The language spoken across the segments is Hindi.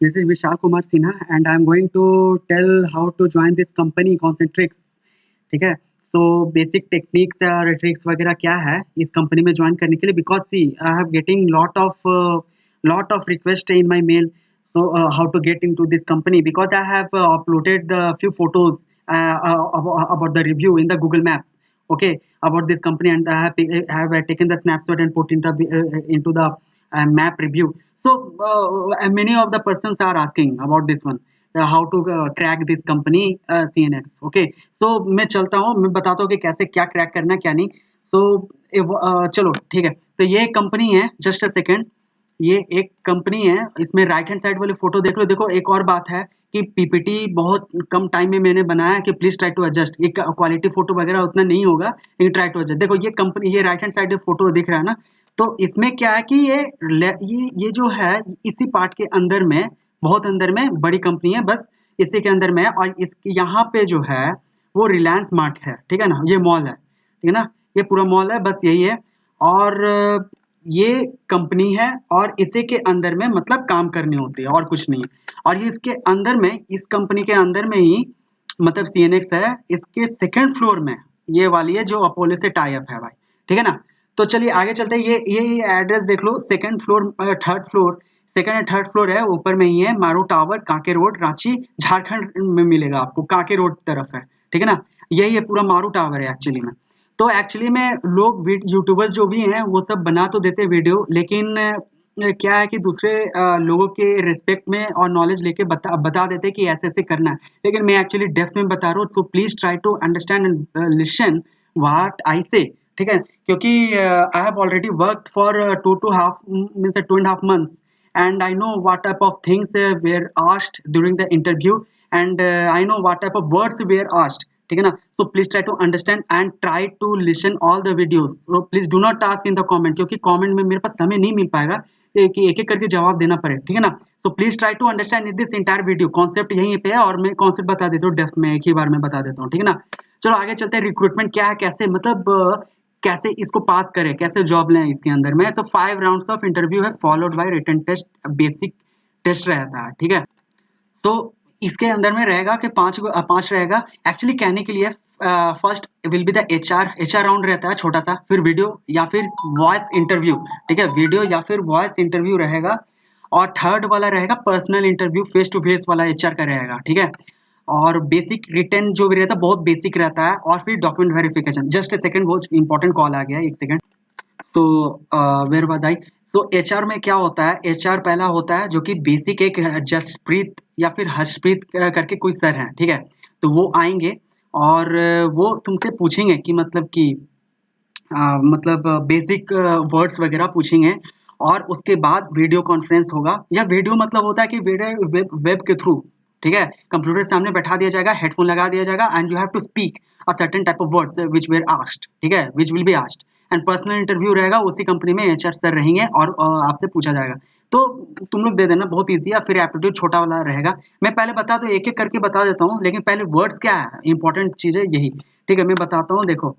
This is Vishal Kumar Sinha and I'm going to tell how to join this company Concentrix. ठीक है, so basic techniques और tricks वगैरह क्या है इस कंपनी में ज्वाइन करने के लिए, because see I have getting lot of request in my mail, so how to get into this company, because I have uploaded a few photos about the review in the Google Maps, okay, about this company, and I have taken the snapshot and put into the map review. So many of the persons are asking about this one, how to crack this company CNX. Okay, so मैं चलता हूँ, मैं बताता हूँ कि कैसे क्या क्रैक करना है क्या नहीं. so चलो ठीक है. तो ये कंपनी है, जस्ट अ सेकेंड, ये एक कंपनी है. इसमें राइट हैंड साइड वाली फोटो देख लो. देखो एक और बात है कि पीपीटी बहुत कम टाइम में मैंने बनाया कि प्लीज ट्राई टू एडजस्ट. ये क्वालिटी फोटो वगैरह उतना नहीं होगा, लेकिन ट्राई टू एडजस्ट. देखो ये कंपनी, ये राइट हैंड साइड फोटो दिख रहा है ना, तो इसमें क्या है कि ये जो है इसी पार्ट के अंदर में, बहुत अंदर में बड़ी कंपनी है, बस इसी के अंदर में है. और इस यहाँ पे जो है वो रिलायंस मार्ट है, ठीक है ना, ये मॉल है, ठीक है ना, ये पूरा मॉल है, बस यही है. और ये कंपनी है और इसी के अंदर में मतलब काम करनी होती है और कुछ नहीं है. और ये इसके अंदर में, इस कंपनी के अंदर में ही मतलब सीएनएक्स है, इसके सेकंड फ्लोर में ये वाली है जो अपोलो से टाई अप है भाई, ठीक है ना. तो चलिए आगे चलते हैं. ये एड्रेस देख लो, second floor, third floor, second and third floor है, ऊपर में ही है. मारू टावर, कांके रोड, रांची, झारखंड में मिलेगा आपको, कांके रोड तरफ है, ठीक है ना. यही है पूरा मारू टावर है एक्चुअली में. तो एक्चुअली में लोग यूट्यूबर्स जो भी हैं वो सब बना तो देते वीडियो, लेकिन क्या है कि दूसरे लोगों के रिस्पेक्ट में और नॉलेज लेके बता देते कि ऐसे ऐसे करना है, लेकिन मैं एक्चुअली डेप्थ में बता रहा हूँ. So please try to understand and listen what I say, ठीक है. क्योंकि I have already worked for 2.5 months and I know what type of things were asked during the interview, and I know what type of words were asked, ठीक है ना. so please try to understand and try to listen all the videos. so please do not ask in the comment, क्योंकि comment में मेरे पास समय नहीं मिल पाएगा कि एक एक करके जवाब देना पड़े, ठीक है ना. so please try to understand this entire video. Concept यहीं पे है और मैं कॉन्सेप्ट बता देता हूँ डेप्थ में, एक ही बार में बता देता हूँ, ठीक है ना. चलो आगे चलते हैं. रिक्रूटमेंट क्या है, कैसे मतलब कैसे इसको पास करें, कैसे जॉब लें इसके अंदर में. तो 5 राउंड्स ऑफ इंटरव्यू है, followed by written test, basic test रहता है, ठीक है. तो इसके अंदर में रहेगा कि पांच रहेगा एक्चुअली. कहने के लिए first will be the HR round रहता है छोटा सा, फिर वीडियो या फिर वॉइस इंटरव्यू, ठीक है, वीडियो या फिर वॉइस इंटरव्यू रहेगा. और थर्ड वाला रहेगा personal interview, face to face वाला एचआर का रहेगा, ठीक है. और बेसिक रिटर्न जो भी रहता है बहुत बेसिक रहता है, और फिर document verification. Just a second, बहुत इंपॉर्टेंट कॉल आ गया, एक सेकंड. तो वेयर वाज आई. तो एचआर में क्या होता है, एचआर पहला होता है जो कि बेसिक, एक जसप्रीत या फिर हर्षप्रीत करके कोई सर हैं, ठीक है. तो वो आएंगे और वो तुमसे पूछेंगे कि मतलब कि मतलब बेसिक वर्ड्स वगैरह पूछेंगे. और उसके बाद वीडियो कॉन्फ्रेंस होगा, या वीडियो मतलब होता है कि वीडियो वेब के थ्रू, ठीक है, कंप्यूटर सामने बैठा दिया जाएगा, हेडफोन लगा दिया जाएगा, and you have to speak a certain type of words which were asked, ठीक है, which will be asked. And personal interview रहेगा, उसी कंपनी में एचआर सर रहेंगे और आपसे पूछा जाएगा. तो तुम लोग दे देना, बहुत ईजी है. फिर एप्टीट्यूड छोटा वाला रहेगा. मैं पहले बता दो, एक एक करके बता देता हूँ, लेकिन पहले वर्ड्स क्या है, इंपॉर्टेंट चीज है यही, ठीक है. मैं बताता हूँ, देखो.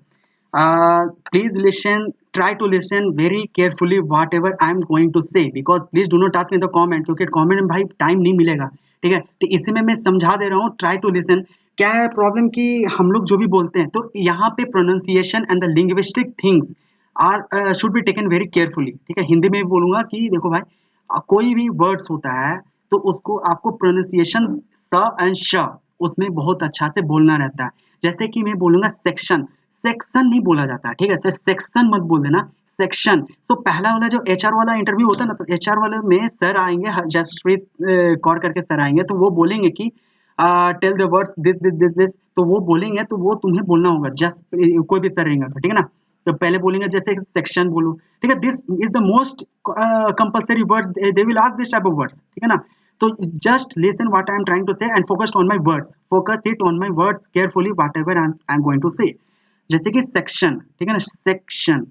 Please listen, try to listen very carefully whatever I am going to say, because please do not ask in the comment, क्योंकि comment में भाई टाइम नहीं मिलेगा, ठीक है. तो इसी में मैं समझा दे रहा हूँ, ट्राई टू लिसन. क्या है प्रॉब्लम कि हम लोग जो भी बोलते हैं, तो यहाँ पे pronunciation and the linguistic things are should be taken very carefully, ठीक है. हिंदी में भी बोलूंगा कि देखो भाई, कोई भी वर्ड्स होता है तो उसको आपको प्रोनाउंसिएशन स एंड श उसमें बहुत अच्छा से बोलना रहता है. जैसे कि मैं बोलूंगा सेक्शन, सेक्शन नहीं बोला जाता है, ठीक है. तो सेक्शन मत बोल देना, सेक्शन. तो पहला वाला जो एचआर वाला इंटरव्यू होता है ना, तो एचआर वाले में सर आएंगे, जसप्रीत कौर करके सर आएंगे, तो वो बोलेंगे कि tell the words this this this this. तो वो बोलेंगे तो वो तुम्हें बोलना होगा, जस्ट कोई भी सर रहेगा तो, ठीक है ना. तो पहले बोलेंगे जैसे सेक्शन बोलो, ठीक है. This is the most compulsory words, they will ask this type of words, ठीक है ना. तो just listen what I am trying to say and focused on my words, focus it on my words carefully whatever I am going to say. जैसे कि सेक्शन, ठीक है ना, सेक्शन,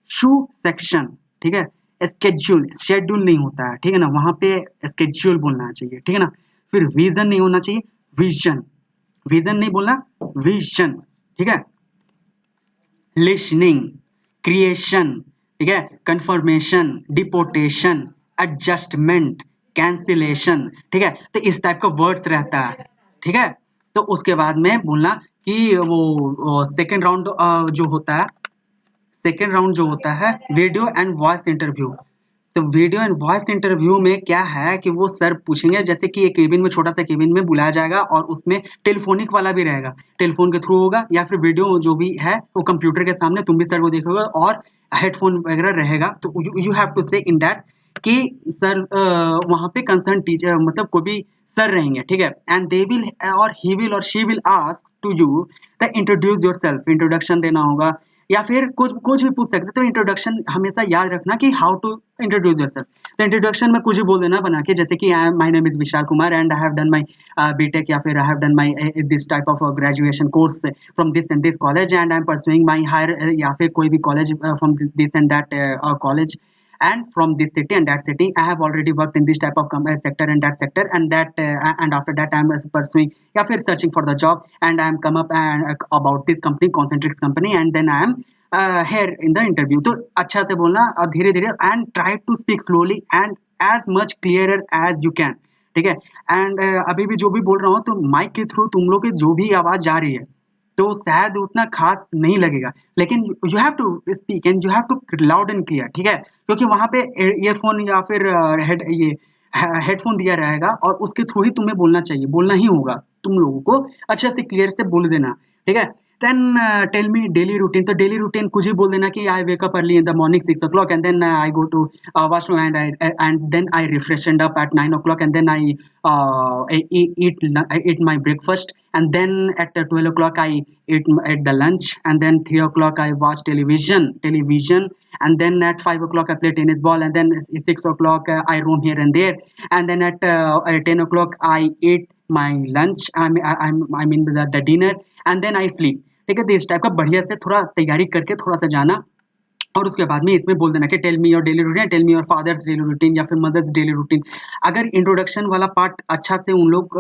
शू सेक्शन, ठीक है. स्केड्यूल, शेड्यूल नहीं होता है, ठीक है ना, वहां पे स्केड्यूल बोलना चाहिए, ठीक है ना. फिर विजन नहीं होना चाहिए, विजन, विजन नहीं बोलना, विजन, ठीक है. लिसनिंग, क्रिएशन, ठीक है, कंफर्मेशन, डिपोटेशन, एडजस्टमेंट, कैंसिलेशन, ठीक है। तो इस टाइप का वर्ड्स रहता है, ठीक है। तो उसके बाद में बोलना कि वो सेकंड राउंड जो होता है, सेकेंड राउंड जो होता है वीडियो एंड वॉइस इंटरव्यू। तो वीडियो एंड वॉइस इंटरव्यू में क्या है कि वो सर पूछेंगे, जैसे कि एक केबिन में, छोटा सा केबिन में बुलाया जाएगा और उसमें टेलीफोनिक वाला भी रहेगा, टेलीफोन के थ्रू होगा या फिर वीडियो जो भी है वो कंप्यूटर के सामने तुम भी सर को देखोगे और हेडफोन वगैरह रहेगा। तो यू हैव टू से इन दैट कि सर वहाँ पे कंसर्न टीचर मतलब कोई भी सर रहेंगे, ठीक है। एंड दे विल और ही विल और she will ask to you the introduce yourself, introduction देना होगा या फिर कुछ कुछ भी पूछ सकते हैं। तो इंट्रोडक्शन हमेशा याद रखना कि हाउ टू इंट्रोड्यूस योरसेल्फ। तो इंट्रोडक्शन में कुछ भी बोल देना बना के, जैसे कि I my name is Vishal Kumar and I have done my BTech या फिर I have done my this type of graduation course from this and this college and I am pursuing my higher या फिर कोई भी college from this and that college and from this city and that city I have already worked in this type of sector and that sector and that and after that I am pursuing या फिर searching for the job and I am come up and about this company Concentrix company and then I am here in the interview। तो अच्छा से बोलना और धीरे धीरे and try to speak slowly and as much clearer as you can, ठीक है। एंड अभी भी जो भी बोल रहा हूँ तो माइक के थ्रू तुम लोग की जो भी आवाज जा रही है तो शायद उतना खास नहीं लगेगा, लेकिन you have to speak and you have to loud and clear, ठीक है। क्योंकि वहां पे ईयरफोन या फिर हेडफोन दिया रहेगा और उसके थ्रू ही तुम्हें बोलना चाहिए, बोलना ही होगा तुम लोगों को, अच्छे से क्लियर से बोल देना, ठीक है। Then tell me daily routine. तो डेली रूटीन कुछ ही बोल देना कि I wake up early in the morning 6 o'clock and then I go to washroom and then I refreshened up at 9 o'clock and then I eat my breakfast and then at 12 o'clock I eat the lunch and then 3 o'clock I watch television and then at 5 o'clock I play tennis ball and then 6 o'clock I roam here and there and then at 10 o'clock I eat my lunch, I mean the dinner and then I sleep, ठीक है। तो इस टाइप का बढ़िया से थोड़ा तैयारी करके थोड़ा सा जाना और उसके बाद में इसमें बोल देना कि tell me your daily routine, tell me your father's daily routine या फिर मदर्स डेली रूटीन। अगर इंट्रोडक्शन वाला पार्ट अच्छा से उन लोग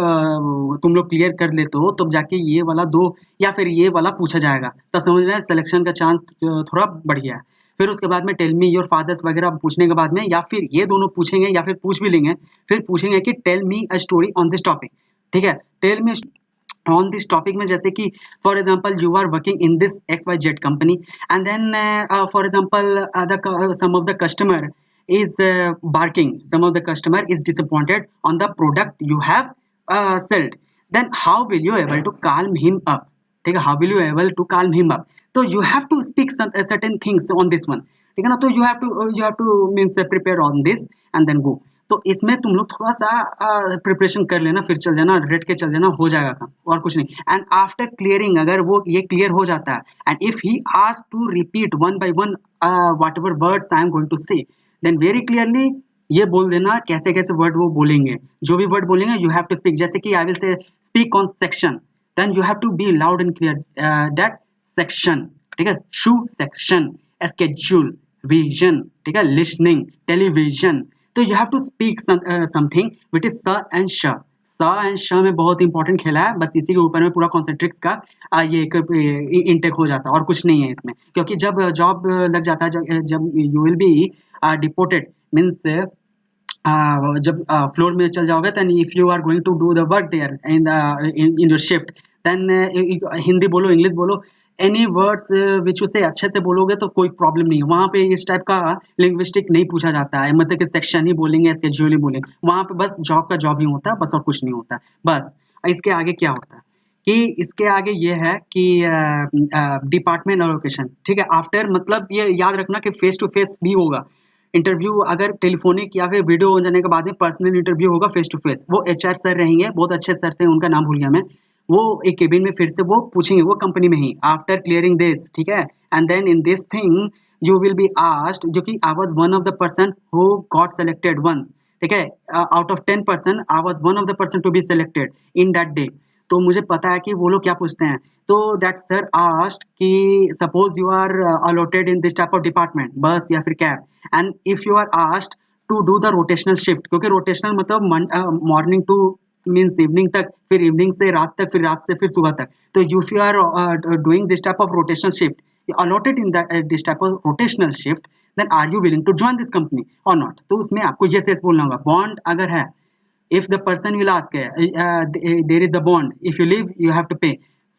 तुम लोग क्लियर कर लेते हो तब जाके ये वाला दो या फिर ये वाला पूछा जाएगा, तो समझ रहे हैं सिलेक्शन का चांस थोड़ा बढ़िया है। फिर उसके बाद में टेल मी योर फादर्स वगैरह पूछने के बाद में या फिर ये दोनों पूछेंगे या फिर पूछ भी लेंगे, फिर पूछेंगे कि tell me a story on this topic, ठीक है। Tell me on this topic में जैसे कि for example you are working in this XYZ company and then for example some of the customer is barking, some of the customer is disappointed on the product you have sold, then how will you able to calm him up, ठीक है। how will you able to calm him up, तो you have to speak some certain things on this one, ठीक है ना। तो you have to means prepare on this and then go। तो इसमें तुम लोग थोड़ा सा प्रिपरेशन कर लेना, फिर चल जाना, रेड के चल जाना, हो जाएगा काम और कुछ नहीं। एंड आफ्टर क्लियरिंग अगर वो ये क्लियर हो जाता है and if he ask to repeat one by one whatever words I am going to say, then very clearly ये बोल देना कैसे कैसे वर्ड वो बोलेंगे, जो भी वर्ड बोलेंगे यू हैव टू स्पीक। जैसे कि I will say speak on section, then you have to be loud and clear that section, ठीक है। शू सेक्शन, स्केड्यूल, विजन, ठीक है, लिसनिंग, टेलीविजन। तो you have to speak something which is स एंड श। स एंड श में बहुत इंपॉर्टेंट खेला है, बस इसी के ऊपर में पूरा कॉन्सेंट्रिक्स का ये इंटेक हो जाता है और कुछ नहीं है इसमें। क्योंकि जब जॉब लग जाता है, जब you will be deported means जब फ्लोर में चल जाओगे, then if you are going to do the work there in your shift, then Hindi बोलो, इंग्लिश बोलो, एनी वर्ड्स विच उसे अच्छे से बोलोगे तो कोई प्रॉब्लम नहीं है। वहाँ पे इस टाइप का लिंग्विस्टिक नहीं पूछा जाता है, मतलब कि सेक्शन ही बोलेंगे, स्केड्यूल ही बोलेंगे। वहाँ पे बस जॉब का जॉब ही होता है, बस और कुछ नहीं होता। बस इसके आगे क्या होता है कि इसके आगे ये है कि डिपार्टमेंट एलोकेशन, ठीक है। आफ्टर मतलब ये याद रखना कि फेस टू फेस भी होगा इंटरव्यू, अगर टेलीफोनिक या फिर वीडियो हो जाने के बाद में पर्सनल इंटरव्यू होगा फेस टू फेस। वो HR सर रहेंगे, बहुत अच्छे सर थे, उनका नाम भूल गया मैं। वो एक केबिन में फिर से वो पूछेंगे, वो कंपनी में ही, आफ्टर क्लियरिंग दिस, ठीक है। And then in this thing you will be asked, जो कि I was one of the person who got selected once, ठीक है। Out of 10 person I was one of the person to be selected in that day. तो मुझे पता है कि वो लोग क्या पूछते हैं। तो दैट सर आस्क्ड कि suppose you are allotted in this type of department, bus या फिर cab, and if you are asked to do the rotational shift, क्योंकि रोटेशनल मतलब मॉर्निंग टू मीन्स इवनिंग तक, फिर इवनिंग से रात तक, फिर रात से फिर सुबह तक। तो if you are doing this type of rotational shift, allotted in that this type of rotational shift, then are you willing to join this company और नॉट। तो उसमें आपको यस यस बोलना होगा। बॉन्ड अगर है, if the person will ask there is a bond, if you leave you have to pay,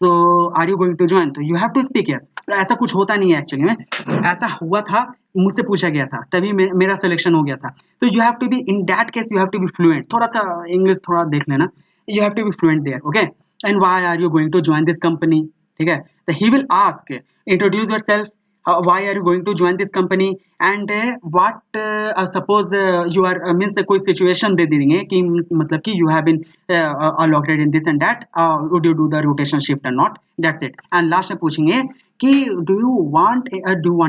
so are you going to join, तो you have to speak yes। तो ऐसा कुछ होता नहीं है एक्चुअली में, ऐसा हुआ था, मुझसे पूछा गया था तभी मेरा सिलेक्शन हो गया था। तो you have to be in that case, you have to be fluent, थोड़ा सा इंग्लिश थोड़ा देख लेना, you have to be fluent there, okay. And why are you going to join this company, ठीक है। तो he will ask introduce yourself, why are you going to join this company, and what suppose you are means कोई situation दे देंगे कि मतलब कि you have been allotted in this and that, would you do the rotation shift or not, that's it। and last में पूछेंगे कि do you want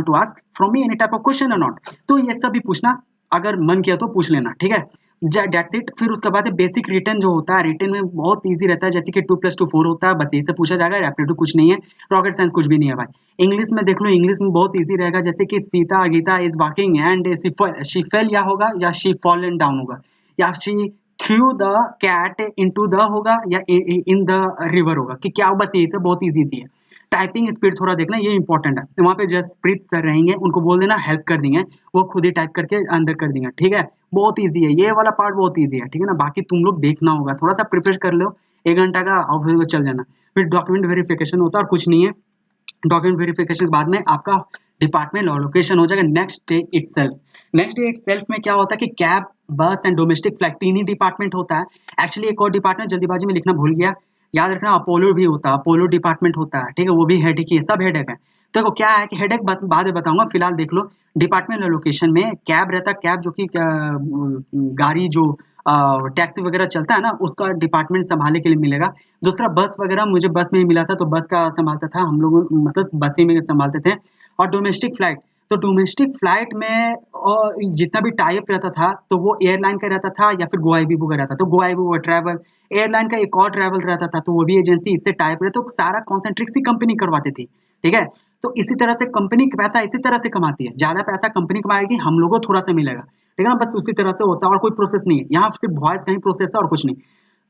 to ask from me any type of question or not। तो ये सब भी पूछना, अगर मन किया तो पूछ लेना, ठीक है। That's it. फिर उसके बाद बेसिक रिटर्न जो होता है, रिटर्न में बहुत इजी रहता है, जैसे कि 2+2 4 होता है, बस यही से पूछा जाएगा, एप्टीट्यूड कुछ नहीं है, रॉकेट साइंस कुछ भी नहीं है भाई। इंग्लिश में देख लो, इंग्लिश में बहुत इजी रहेगा, जैसे कि Sita Gita is walking and she fell, या होगा या शी फॉलन डाउन होगा, या she through the cat into the होगा, या इन द रिवर होगा, कि क्या, बस यही से बहुत इजी है। टाइपिंग स्पीड थोड़ा देखना, ये इंपॉर्टेंट है। वहाँ पे जसप्रीत सर रहेंगे, उनको बोल देना हेल्प कर देंगे, वो खुद ही टाइप करके अंदर कर देंगे, ठीक है। बहुत इजी है, ये वाला पार्ट बहुत इजी है, ठीक है ना। बाकी तुम लोग देखना होगा, थोड़ा सा प्रिपेयर कर लो 1 घंटा का, और फिर चल जाना। फिर डॉक्यूमेंट वेरिफिकेशन होता है और कुछ नहीं है। डॉक्यूमेंट वेरिफिकेशन के बाद में आपका डिपार्टमेंट लोकेशन हो जाएगा next day itself. Next day itself में क्या होता है कि कैब, बस and domestic flight 3 he department होता है। एक्चुअली एक और डिपार्टमेंट जल्दीबाजी में लिखना भूल गया, याद रखना, अपोलो भी होता है, अपोलो डिपार्टमेंट होता है, ठीक है, वो भी हेडेक ही है, सब हेडेक है। तो देखो क्या है कि हेडेक बाद में बताऊंगा, फिलहाल देख लो। डिपार्टमेंट लोकेशन में कैब रहता है, कैब जो कि गाड़ी जो टैक्सी वगैरह चलता है ना, उसका डिपार्टमेंट संभालने के लिए मिलेगा। दूसरा बस वगैरह, मुझे बस में ही मिला था, तो बस का संभालता था, हम लोग मतलब बस ही में संभालते थे। और डोमेस्टिक फ्लाइट, तो डोमेस्टिक फ्लाइट में जितना भी टाइप रहता था, तो वो एयरलाइन का रहता था या फिर गोआईबीबो का रहता था। तो गोआईबीबो ट्रैवल, एयरलाइन का एक और ट्रैवल रहता था, तो वो भी एजेंसी इससे टाइप रहता, तो सारा कॉन्सेंट्रिक्स ही कंपनी करवाती थी, ठीक है। तो इसी तरह से कंपनी पैसा इसी तरह से कमाती है, ज्यादा पैसा कंपनी कमाएगी, हम लोगों को थोड़ा सा मिलेगा, ठीक है ना, बस उसी तरह से होता है, और कोई प्रोसेस नहीं है यहाँ, सिर्फ वॉइस का ही प्रोसेस है और कुछ नहीं,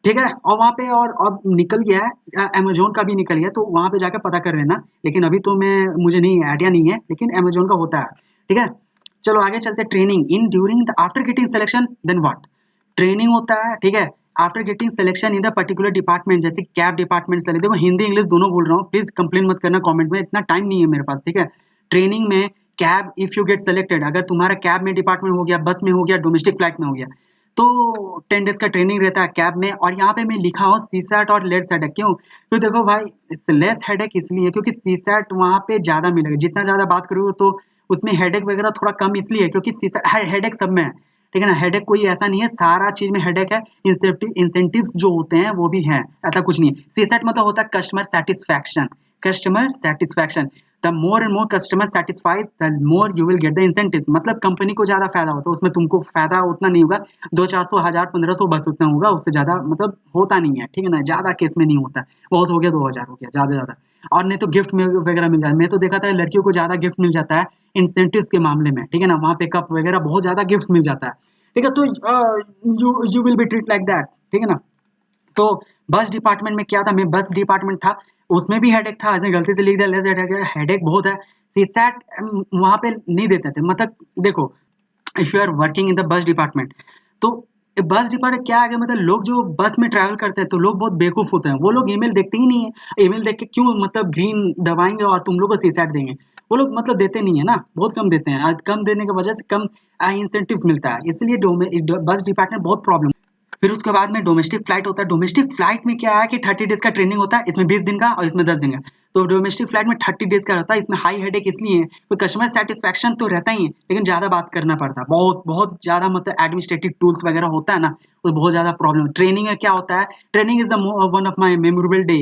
ठीक है। और वहाँ पे और अब निकल गया है, अमेजोन का भी निकल गया, तो वहाँ पे जाकर पता कर लेना, लेकिन अभी तो मुझे नहीं आइडिया नहीं है, लेकिन अमेजोन का होता है, ठीक है। चलो आगे चलते। Training in during the after getting selection, then what, training होता है, ठीक है, after getting selection in the particular department, जैसे कैब डिपार्टमेंट से। देखो हिंदी इंग्लिश दोनों बोल रहा हूँ, प्लीज कंप्लेन मत करना कमेंट में, इतना टाइम नहीं है मेरे पास, ठीक है। ट्रेनिंग में cab, if you get selected, अगर तुम्हारा कैब में डिपार्टमेंट हो गया, बस में हो गया, डोमेस्टिक फ्लाइट में हो गया, तो 10 डेज का ट्रेनिंग रहता है कैब में। और यहाँ पे मैं लिखा हूँ सीसैट और लेस हेडेक, क्यों? तो देखो भाई लेस हेडेक इसलिए क्योंकि सीसैट वहाँ पे ज्यादा मिलेगा, जितना ज्यादा बात करोगे तो उसमें हेडेक वगैरह थोड़ा कम इसलिए क्योंकि सीसैट हेडेक सब में है, ठीक है ना। हेडेक कोई ऐसा नहीं है, सारा चीज में हेडेक है। इंसेंटिव्स जो होते हैं वो भी है, ऐसा कुछ नहीं है। सीसैट मतलब होता है customer satisfaction, customer satisfaction. The more and more customer satisfies the more you will get the incentives, मतलब कंपनी को ज्यादा फायदा होता है, उसमें तुमको फायदा उतना नहीं होगा, 200-400 1000 1500 बस उतना होगा, उससे ज्यादा मतलब होता नहीं है, ठीक है ना, ज्यादा केस में नहीं होता, बहुत हो गया 2000 हो गया ज्यादा ज्यादा। और नहीं तो गिफ्ट में वगैरह मिल जाता है, मैं तो देखा था लड़कियों को ज्यादा गिफ्ट मिल जाता है इंसेंटिव्स के मामले में, ठीक है ना, वहाँ पे कप वगैरह बहुत ज्यादा गिफ्ट मिल जाता है, ठीक है। तो you will B treat like that, ठीक है ना। तो बस डिपार्टमेंट में क्या था, मैं बस डिपार्टमेंट था, उसमें भी हेडेक था, ऐसे गलती से लिख दिया लेस हेडेक, हेडेक बहुत है। सीसैट वहां पे नहीं देते थे, मतलब देखो if you are working in the bus department, तो बस डिपार्टमेंट क्या है, मतलब लोग जो बस में ट्रैवल करते हैं तो लोग बहुत बेवकूफ होते हैं, वो लोग ईमेल देखते ही नहीं है, ईमेल देख के क्यों मतलब ग्रीन दबाएंगे और तुम लोग को सीसैट देंगे, वो लोग मतलब देते नहीं है ना, बहुत कम देते हैं, आज कम देने की वजह से कम इंसेंटिव्स मिलता है, इसलिए बस डिपार्टमेंट बहुत प्रॉब्लम। फिर उसके बाद में डोमेस्टिक फ्लाइट होता है। डोमेस्टिक फ्लाइट में क्या है कि 30 डेज का ट्रेनिंग होता है, इसमें 20 दिन का और इसमें 10 दिन का। तो डोमेस्टिक फ्लाइट में 30 डेज का रहता है, इसमें हाई हेडेक इसलिए है तो कस्टमर सेटिस्फैक्शन तो रहता ही है, लेकिन ज्यादा बात करना पड़ता है, बहुत बहुत ज्यादा, मतलब एडमिनिस्ट्रेटिव टूल्स वगैरह होता है ना, तो बहुत ज्यादा प्रॉब्लम। ट्रेनिंग में क्या होता है, training is the one of my memorable day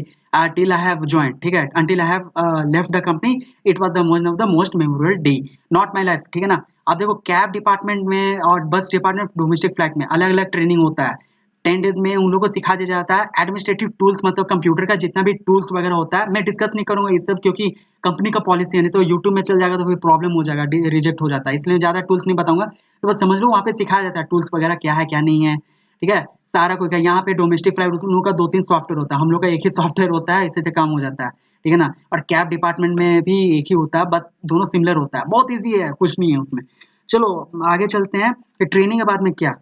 till I have join, ठीक है, until I have left the company, it was the one of the most memorable day not my life, ठीक है ना। अब देखो कैब डिपार्टमेंट में और बस डिपार्टमेंट डोमेस्टिक फ्लाइट में अलग अलग ट्रेनिंग होता है। 10 डेज में उन लोगों को सिखा दिया जाता है एडमिनिस्ट्रेटिव टूल्स, मतलब कंप्यूटर का जितना भी टूल्स वगैरह होता है, मैं डिस्कस नहीं करूंगा ये सब क्योंकि कंपनी का पॉलिसी है, नहीं तो यूट्यूब में चल जाएगा तो फिर प्रॉब्लम हो जाएगा, रिजेक्ट हो जाता है, इसलिए ज्यादा टूल्स नहीं बताऊंगा। तो बस समझ लो वहाँ पे सिखाया जाता है टूल्स वगैरह क्या है क्या नहीं है, ठीक है, सारा कुछ। यहाँ पे डोमेस्टिक फ्लाइट उन लोगों का 2-3 सॉफ्टवेयर होता है, हम लोग का एक ही सॉफ्टवेयर होता है, इससे काम हो जाता है, ठीक है ना। और कैब डिपार्टमेंट में भी एक ही होता है, बस दोनों सिमिलर होता है, बहुत ईजी है, कुछ नहीं है उसमें। चलो आगे चलते हैं कि ट्रेनिंग के बाद में क्या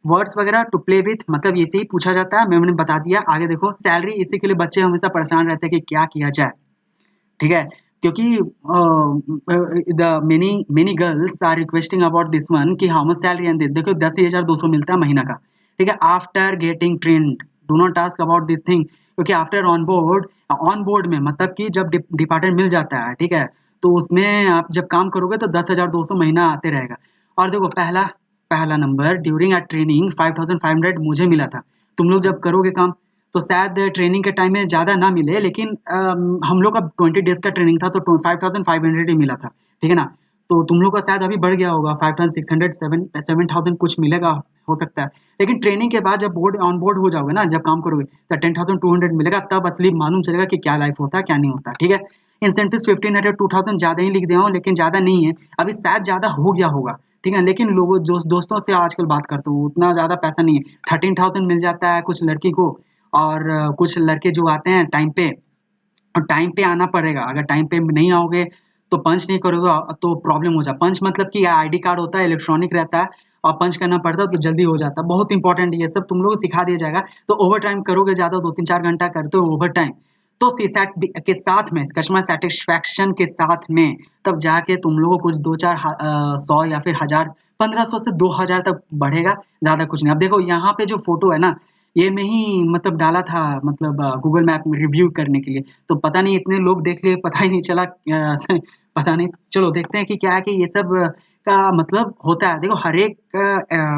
वर्ड्स वगैरह टू प्ले विथ, मतलब इसे ही पूछा जाता है, मैंने बता दिया। आगे देखो सैलरी, इसी के लिए बच्चे हमेशा परेशान रहते हैं कि क्या किया जाए, ठीक है। क्योंकि the many many girls are requesting about this one कि how much salary and this, देखो 10,200 मिलता है महीना का, ठीक है। After getting trained do not ask about this thing, क्योंकि आफ्टर ऑन बोर्ड में मतलब कि जब डिपार्टमेंट मिल जाता है, ठीक है, तो उसमें आप जब काम करोगे तो 10,200 महीना आते रहेगा। और देखो पहला पहला नंबर ड्यूरिंग अ ट्रेनिंग 5,500 मुझे मिला था। तुम लोग जब करोगे काम तो शायद ट्रेनिंग के टाइम में ज़्यादा ना मिले, लेकिन हम लोग का 20 डेज का ट्रेनिंग था तो 5,500 ही मिला था, ठीक है ना। तो तुम लोग का शायद अभी बढ़ गया होगा 5,600 7,000 कुछ मिलेगा, हो सकता है। लेकिन ट्रेनिंग के बाद जब ऑन बोर्ड हो जाओगे ना, जब काम करोगे तो 10,200 मिलेगा, तब असली मालूम चलेगा कि क्या लाइफ होता है क्या नहीं होता, ठीक है। इंसेंटिव 1,500 2,000 ज़्यादा ही लिख दिया हूँ, लेकिन ज़्यादा नहीं है, अभी शायद ज़्यादा हो गया होगा, ठीक है। लेकिन लोगों दोस्तों से आजकल बात करता हूँ, उतना ज़्यादा पैसा नहीं है। 13,000 मिल जाता है कुछ लड़की को, और कुछ लड़के जो आते हैं टाइम पे, और टाइम पे आना पड़ेगा। अगर टाइम पे नहीं आओगे तो पंच नहीं करोगे तो प्रॉब्लम हो जाए। पंच मतलब कि आईडी कार्ड होता है, इलेक्ट्रॉनिक रहता है, और पंच करना पड़ता है तो जल्दी हो जाता है। बहुत इंपॉर्टेंट ये सब तुम लोगों को सिखा दिया जाएगा। तो ओवर टाइम करोगे ज़्यादा, 2-3-4 घंटा करते हो ओवर टाइम, तो सीसैट के साथ में, कस्टमर सेटिस्फैक्शन के साथ में, तब जाके तुम लोगों को कुछ 2-4 100 या फिर 1,000 1,500 से 2,000 तक बढ़ेगा, ज़्यादा कुछ नहीं। अब देखो यहाँ पे जो फोटो है ना, ये मैं ही मतलब डाला था, मतलब गूगल मैप में रिव्यू करने के लिए, तो पता नहीं इतने लोग देख लिए, पता ही नहीं चला पता नहीं। चलो देखते हैं कि क्या है कि ये सब का मतलब होता है। देखो हर एक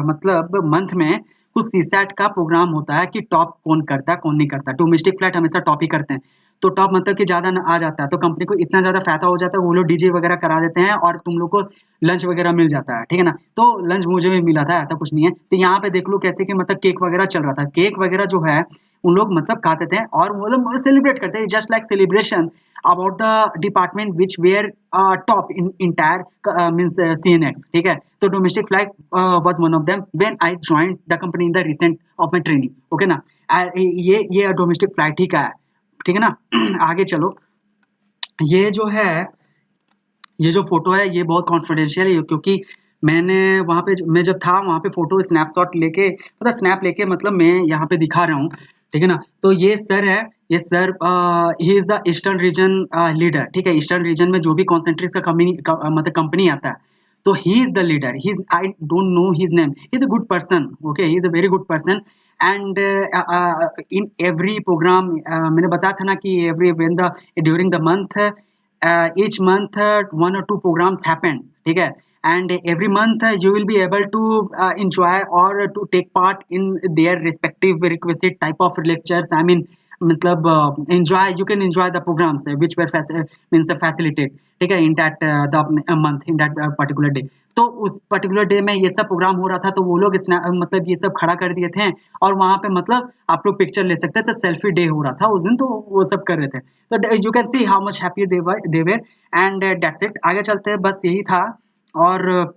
मतलब मंथ में कुछ सीसैट का प्रोग्राम होता है कि टॉप कौन करता है कौन नहीं करता। डोमेस्टिक फ्लाइट हमेशा टॉप ही करते हैं, तो टॉप मतलब कि ज़्यादा आ जाता है, तो कंपनी को इतना ज़्यादा फायदा हो जाता है, वो लोग डीजे वगैरह करा देते हैं और तुम लोग को लंच वगैरह मिल जाता है, ठीक है ना। तो लंच मुझे भी मिला था, ऐसा कुछ नहीं है। तो यहाँ पे देख लो कैसे कि मतलब केक वगैरह चल रहा था, केक वगैरह जो है उन लोग मतलब खाते थे और वो लोग सेलिब्रेट करते हैं, just like celebration about the department which where top in entire means CNX, ठीक है। तो domestic flight was one of them when I joined the company in the recent of my training, okay ना। ये डोमेस्टिक फ्लाइट ही का है, ठीक है ना। आगे चलो, ये जो है, ये जो फोटो है ये बहुत कॉन्फिडेंशियल है, क्योंकि मैंने वहाँ पे मैं जब था वहाँ पे फोटो स्नैपशॉट लेके, मतलब स्नैप लेके, मतलब मैं यहाँ पे दिखा रहा हूँ, ठीक है ना। तो ये सर है, ये sir he is the eastern region leader, ठीक है। ईस्टर्न रीजन में जो भी कॉन्सेंट्रिक्स का मतलब कंपनी आता है, तो he is the leader. He is, I don't know his name, he is a good person, okay, he is a very good person. And in every programme, मैंने बताया था ना कि every when the during the month, each month 1 or 2 programs happen, ठीक है। And every month you will be able to enjoy or to take part in their respective requisite type of lectures, I mean मतलब enjoy, you can enjoy the programs which were means facilitate, ठीक है, in that the month, in that particular day। तो उस पर्टिकुलर डे में ये सब प्रोग्राम हो रहा था, तो वो लोग मतलब ये सब खड़ा कर दिए थे, और वहां पे मतलब आप लोग पिक्चर ले सकते थे, सेल्फी डे हो रहा था उस दिन, तो वो सब कर रहे थे। तो you can see how much happy they were and that's it. आगे चलते हैं, बस यही था। और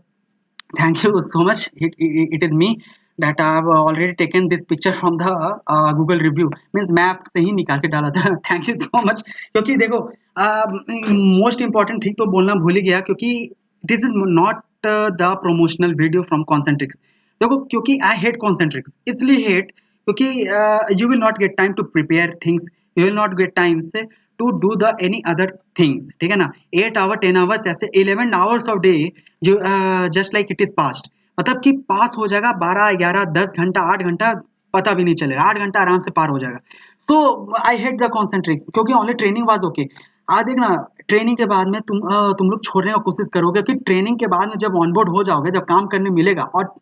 thank you so much, it is me that I have already taken this picture from the Google review, means map से ही निकाल के डाला था। Thank you so much. क्योंकि देखो मोस्ट इंपॉर्टेंट थिंग तो बोलना भूल ही गया, क्योंकि this is not the promotional video from Concentrix. देखो क्योंकि आई हेट कॉन्सेंट्रिक्स, इसलिए हेट क्योंकि you will not get time to prepare things, you will not get time say to do the any other things, ठीक है ना। 8 आवर 10 आवर्स ऐसे 11 आवर्स ऑफ डे जो just like it is past, मतलब कि पास हो जाएगा 12 11 10 घंटा 8 घंटा, पता भी नहीं चलेगा, 8 घंटा आराम से पार हो जाएगा। तो आई हेट द कॉन्सेंट्रिक्स, क्योंकि ओनली ट्रेनिंग वाज ओके। आ देखना, ट्रेनिंग के बाद में तुम लोग छोड़ने का कोशिश करोगे कि ट्रेनिंग के बाद में जब ऑनबोर्ड हो जाओगे, जब काम करने मिलेगा, और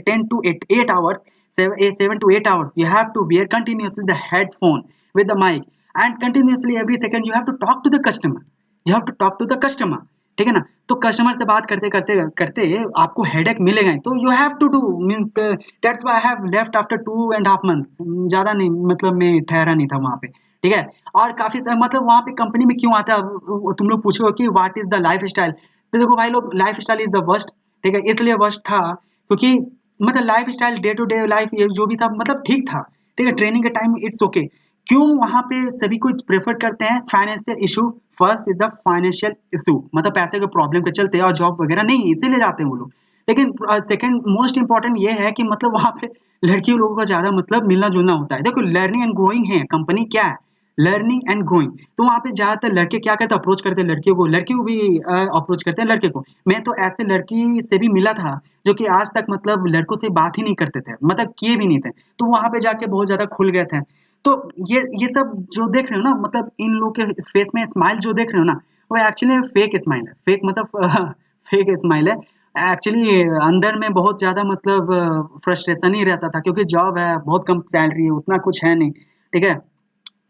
10 to 8 hours, 7 to 8 hours you have to wear continuously the headphone with the mic, and continuously every second you have to talk to the customer, you have to talk to the customer, ठीक है ना। तो कस्टमर से बात करते करते करते आपको हेडेक मिलेगा ही, तो you have to do, means that's why I have left after 2.5 month, ज्यादा नहीं, मतलब मैं ठहरा नहीं था वहां पे, ठीक है। और काफी मतलब वहां पे कंपनी में क्यों आता है, तुम लोग पूछोगे कि what is the life style. तो देखो भाई लोग, life style is the worst, ठीक है। इसलिए वर्स्ट था क्योंकि मतलब life style, day to day life, ये जो भी था मतलब ठीक था, ठीक है। ट्रेनिंग के टाइम इट्स ओके, क्यों वहां पे सभी को प्रेफर करते हैं? Financial issue, first is the financial issue, मतलब पैसे के प्रॉब्लम के चलते, और जॉब वगैरह नहीं इसीलिए जाते हैं वो लोग। लेकिन सेकंड मोस्ट इंपॉर्टेंट ये है कि मतलब वहां पे लड़की लोगों का ज्यादा मतलब मिलना जुलना होता है। देखो लर्निंग एंड ग्रोइंग है, कंपनी क्या है, लर्निंग एंड ग्रोइंग। तो वहां पे ज्यादातर लड़के क्या करते हैं, अप्रोच करते हैं लड़कियों को, लड़की को भी अप्रोच करते हैं लड़के को। मैं तो ऐसे लड़की से भी मिला था जो कि आज तक मतलब लड़कों से बात ही नहीं करते थे, मतलब किए भी नहीं थे। तो वहां पे जाके बहुत ज्यादा खुल गए थे। तो ये सब जो देख रहे हो ना, मतलब इन लोग के फेस में स्माइल जो देख रहे हो ना, वो एक्चुअली फेक स्माइल है। फेक मतलब फेक स्माइल है। एक्चुअली अंदर में बहुत ज़्यादा मतलब फ्रस्ट्रेशन ही रहता था, क्योंकि जॉब है, बहुत कम सैलरी है, उतना कुछ है नहीं, ठीक है?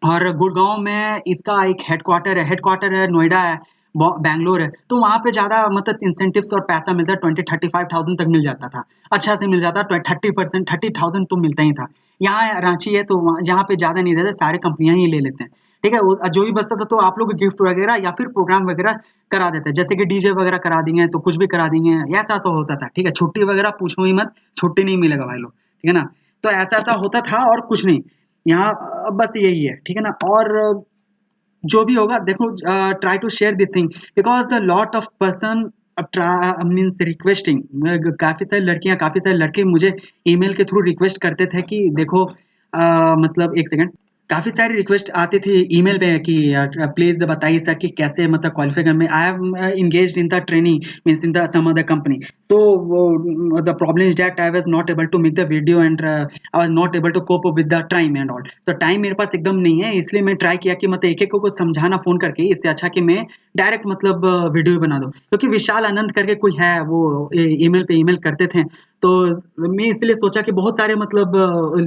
और गुड़गाँव में इसका एक हेडक्वार्टर है, नोएडा है, बैंगलोर है। तो वहाँ पे ज़्यादा मतलब इंसेंटिव्स और पैसा मिलता है, 20-35,000 तक मिल जाता था। अच्छा से मिल जाता, 30% 30,000 तो मिलता ही था। यहाँ रांची है तो यहाँ पे ज़्यादा नहीं देते, सारे कंपनियां ही ले लेते हैं, ठीक है? जो भी बचता था तो आप लोग गिफ्ट वगैरह या फिर प्रोग्राम वगैरह करा देते हैं, जैसे कि डीजे वगैरह करा देंगे तो कुछ भी करा देंगे, ऐसा ऐसा होता था, ठीक है? छुट्टी वगैरह पूछो ही मत, छुट्टी नहीं मिलेगा भाई लोग, ठीक है ना? तो ऐसा ऐसा होता था और कुछ नहीं। यहाँ बस यही है, ठीक है ना? और जो भी होगा देखो, try to share this thing because lot of person means requesting. काफी सारी लड़कियां, काफी सारे लड़के मुझे ईमेल के थ्रू रिक्वेस्ट करते थे कि देखो मतलब एक सेकंड, काफी सारी रिक्वेस्ट आती थी ईमेल पे कि प्लीज बताइए सर कि कैसे मतलब क्वालिफाई कर, मैं I am engaged in the training means in the some other company. So the problem is that I was not able to make the video and I was not able to cope up with the time and all. तो टाइम मेरे पास एकदम नहीं है, इसलिए मैं ट्राई किया कि मतलब एक एक को समझाना फोन करके, इससे अच्छा कि मैं डायरेक्ट मतलब वीडियो बना दूं, क्योंकि विशाल आनंद करके कोई है, वो ईमेल पे ईमेल करते थे। तो मैं इसलिए सोचा कि बहुत सारे मतलब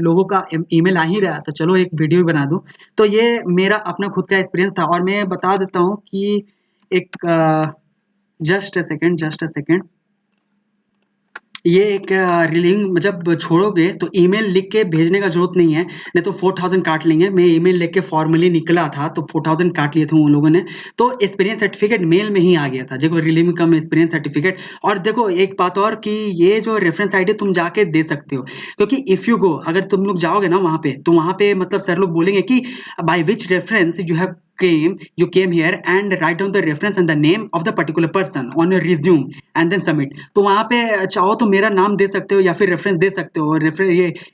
लोगों का ईमेल आ ही रहा, तो चलो एक वीडियो बना दूं। तो ये मेरा अपना खुद का एक्सपीरियंस था, और मैं बता देता हूँ कि एक जस्ट अ सेकेंड, ये एक लिंक जब छोड़ोगे तो ईमेल लिख के भेजने का जरूरत नहीं है, नहीं तो 4000 काट लेंगे। मैं ईमेल लिख के फॉर्मली निकला था तो 4000 काट लिए थे उन लोगों ने। तो एक्सपीरियंस सर्टिफिकेट मेल में ही आ गया था, देखो रिलीव कम एक्सपीरियंस सर्टिफिकेट। और देखो एक बात और कि ये जो रेफरेंस आईडी तुम जाके दे सकते हो, क्योंकि इफ यू गो, अगर तुम लोग जाओगे ना वहां पे, तो वहां पे मतलब सर लोग बोलेंगे कि by which reference you have you came here and write down the reference and the name of the particular person on your resume and then submit। तो वहां पे चाहो तो मेरा नाम दे सकते हो या फिर रेफरेंस दे सकते हो, रेफरेंस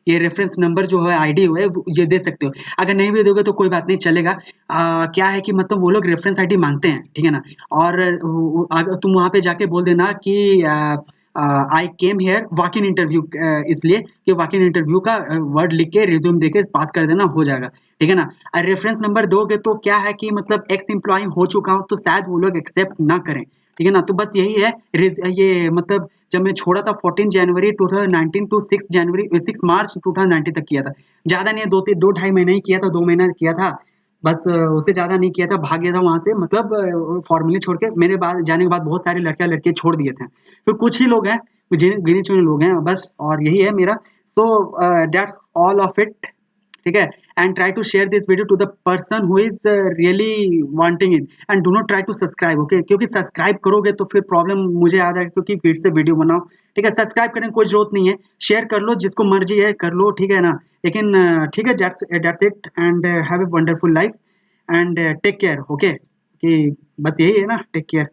ये रेफरेंस नंबर जो है, आईडी है, ये दे सकते हो। अगर नहीं भी दोगे तो कोई बात नहीं, चलेगा। क्या है कि मतलब वो लोग रेफरेंस आईडी मांगते हैं, ठीक है ना? और अगर तुम वहां पे जाके बोल देना कि I came here walk in interview, इसलिए कि वॉक इन इंटरव्यू का वर्ड लिख के रिज्यूम दे के पास कर देना, हो जाएगा, ठीक है ना? रेफरेंस नंबर दोगे तो क्या है कि मतलब एक्स एम्प्लॉय हो चुका हो तो शायद वो लोग एक्सेप्ट ना करें, ठीक है ना? तो बस यही है। ये मतलब जब मैं छोड़ा था 14 जनवरी 2019 टू 6 मार्च 2019 तक किया था। ज्यादा नहीं, 2-2.5 महीना ही किया था, 2 महीना किया था बस, उससे ज्यादा नहीं किया था। भाग गया था वहां से, मतलब फॉर्मली छोड़ के। मेरे बाद जाने के बाद बहुत सारे लड़कियां लड़के छोड़ दिए थे, फिर कुछ ही लोग हैं, गिने चुने लोग हैं बस, और यही है मेरा। So that's all of it, ठीक है? And try to share this video to the person who is really wanting it, and do not try to subscribe, okay? क्योंकि सब्सक्राइब करोगे तो फिर प्रॉब्लम मुझे आ जाएगी, क्योंकि फिर से वीडियो बनाओ, ठीक है? सब्सक्राइब करने की कोई जरूरत नहीं है, शेयर कर लो, जिसको मर्जी है कर लो, ठीक है ना? लेकिन ठीक है, that's it, and have a wonderful life, and take care, okay? कि बस यही है ना, टेक केयर।